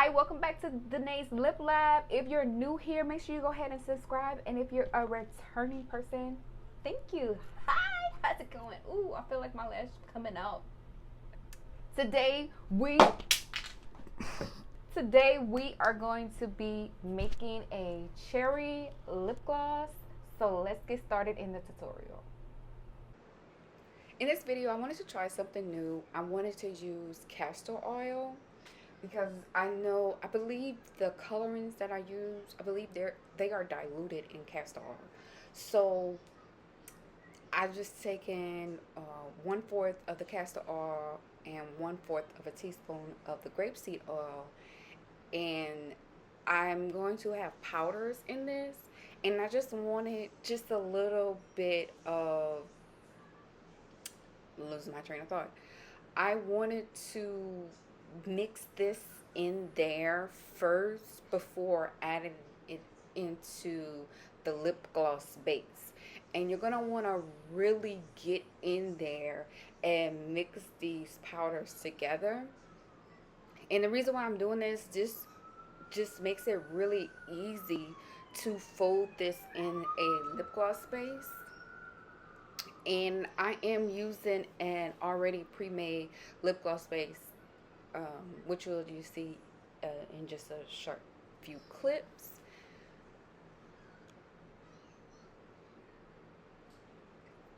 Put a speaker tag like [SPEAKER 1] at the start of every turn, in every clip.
[SPEAKER 1] Hi, welcome back to Dainey's Lip Lab. If you're new here, make sure you go ahead and subscribe. And if you're a returning person, thank you. Hi, how's it going? Ooh, I feel like my lash is coming out. Today we are going to be making a cherry lip gloss. So let's get started in the tutorial. In this video, I wanted to try something new. I wanted to use castor oil because I believe the colorings that I use, I believe they are diluted in castor oil. So I've just taken 1/4 of the castor oil and 1/4 of a teaspoon of the grapeseed oil, and I'm going to have powders in this, and I just wanted just a little bit of, losing my train of thought. I wanted to mix this in there first before adding it into the lip gloss base. And you're gonna want to really get in there and mix these powders together. And the reason why I'm doing this just makes it really easy to fold this in a lip gloss base. And I am using an already pre-made lip gloss base, which you see in just a short few clips.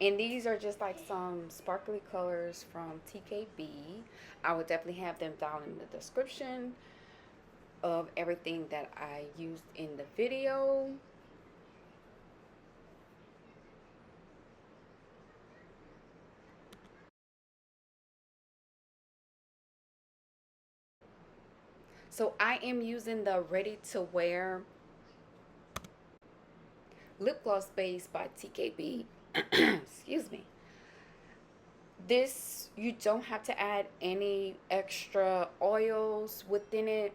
[SPEAKER 1] And these are just like some sparkly colors from TKB. I will definitely have them down in the description of everything that I used in the video. So I am using the Ready to Wear lip gloss base by TKB. Excuse me. This, you don't have to add any extra oils within it.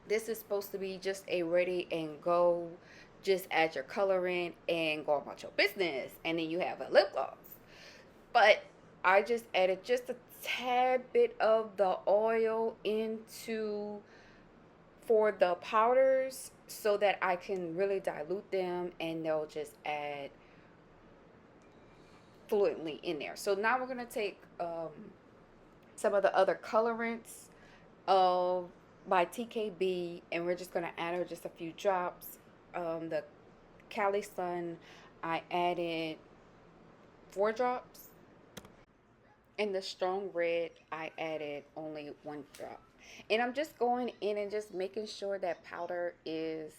[SPEAKER 1] This is supposed to be just a ready and go, just add your color in and go about your business, and then you have a lip gloss. But I just added just a tad bit of the oil into for the powders so that I can really dilute them and they'll just add fluently in there. So now we're going to take some of the other colorants by TKB, and we're just going to add just a few drops. The Cali Sun, I added 4 drops. And the Strong Red, I added only 1 drop. And I'm just going in and just making sure that powder is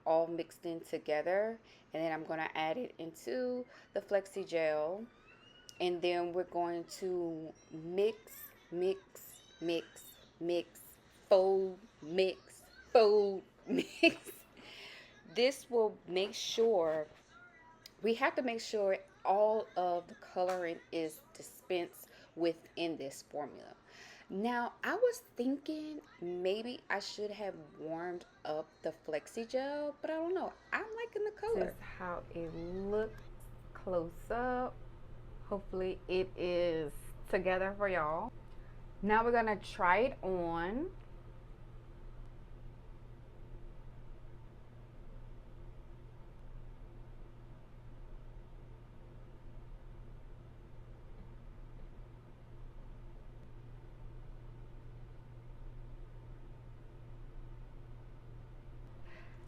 [SPEAKER 1] all mixed in together. And then I'm going to add it into the Flexigel. And then we're going to mix, mix, mix, mix, fold, mix, fold, mix. This will make sure, we have to make sure all of the coloring is dispensed within this formula. Now, I was thinking maybe I should have warmed up the Flexigel, but I don't know. I'm liking the color. This is how it looks close up. Hopefully it is together for y'all. Now we're gonna try it on.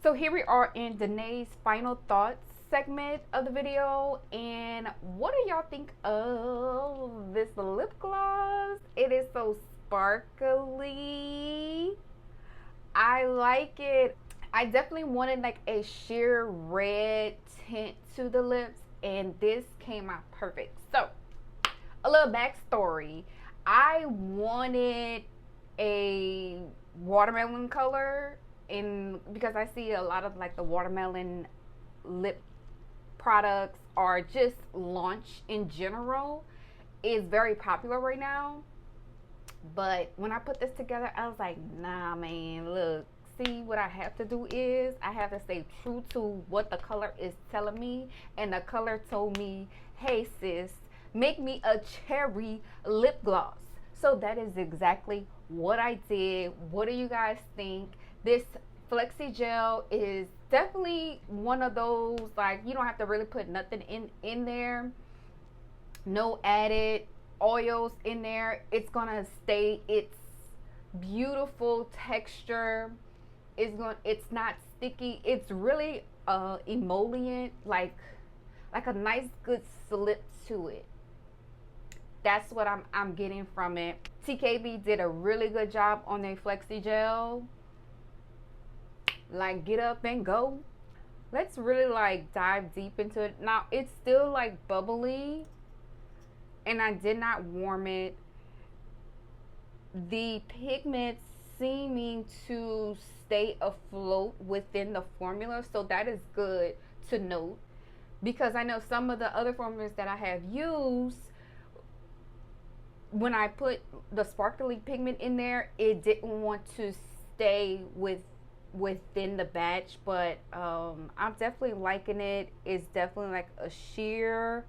[SPEAKER 1] So here we are in Dainey's final thoughts segment of the video, and what do y'all think of this lip gloss? It is so sparkly. I like it. I definitely wanted like a sheer red tint to the lips, and this came out perfect. So a little backstory. I wanted a watermelon color, because I see a lot of like the watermelon lip products are just launch in general is very popular right now. But when I put this together, I was like, nah, man, look, see, what I have to do is I have to stay true to what the color is telling me. And the color told me, hey sis, make me a cherry lip gloss. So that is exactly what I did. What do you guys think? This Flexigel is definitely one of those, like, you don't have to really put nothing in there. No added oils in there. It's gonna stay its beautiful texture. It's not sticky. It's really emollient, like a nice good slip to it. That's what I'm getting from it. TKB did a really good job on their Flexi Gel. Like, get up and go. Let's really like dive deep into it. Now it's still like bubbly, and I did not warm it. The pigments seeming to stay afloat within the formula, so that is good to note, because I know some of the other formulas that I have used, when I put the sparkly pigment in there, it didn't want to stay within the batch. But I'm definitely liking it. It's definitely like a sheer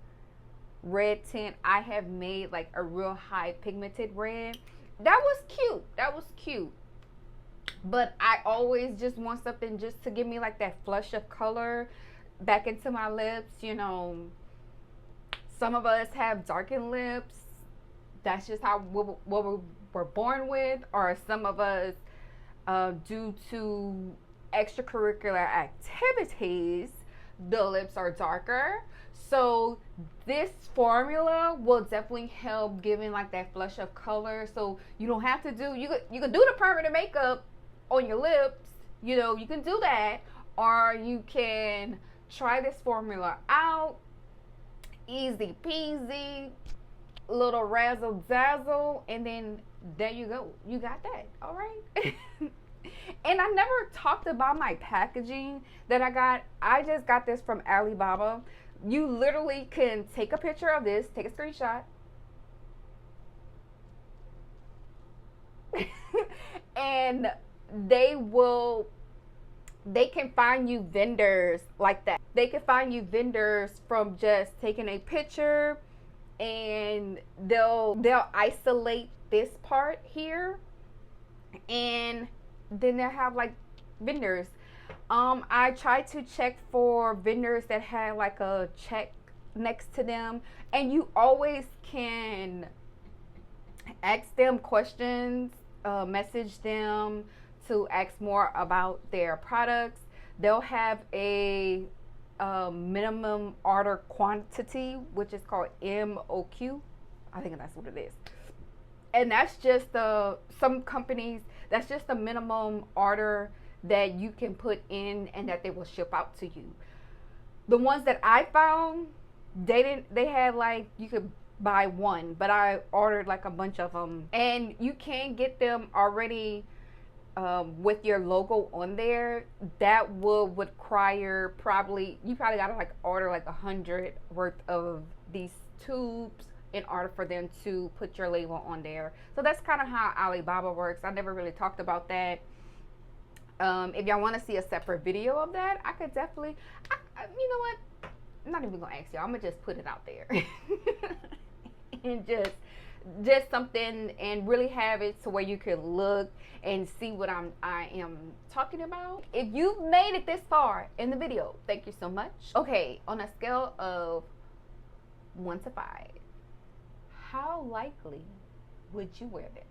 [SPEAKER 1] red tint. I have made like a real high pigmented red. That was cute. That was cute. But I always just want something just to give me like that flush of color back into my lips. You know, some of us have darkened lips. That's just how what we're born with. Or some of us, due to extracurricular activities, the lips are darker. So this formula will definitely help giving like that flush of color. So you don't have to do, you can do the permanent makeup on your lips. You know, you can do that, or you can try this formula out. Easy peasy, little razzle dazzle, and then there you go. You got that. All right. And I never talked about my packaging that I got. I just got this from Alibaba. You literally can take a picture of this, take a screenshot, and they can find you vendors like that. They can find you vendors from just taking a picture, and they'll isolate this part here, and then they'll have like vendors. I tried to check for vendors that had like a check next to them, and you always can ask them questions, message them to ask more about their products. They'll have a minimum order quantity, which is called MOQ. I think that's what it is. And that's just some companies, that's just the minimum order that you can put in and that they will ship out to you. The ones that I found, they had like, you could buy one, but I ordered like a bunch of them, and you can get them already with your logo on there. That would require you probably gotta like order like 100 worth of these tubes in order for them to put your label on there. So that's kind of how Alibaba works. I never really talked about that. If y'all want to see a separate video of that, I could definitely, you know what, I'm not even gonna ask y'all, I'm gonna just put it out there. And just something, and really have it to where you can look and see what I am talking about. If you've made it this far in the video, thank you so much. Okay, on a scale of 1 to 5, how likely would you wear this?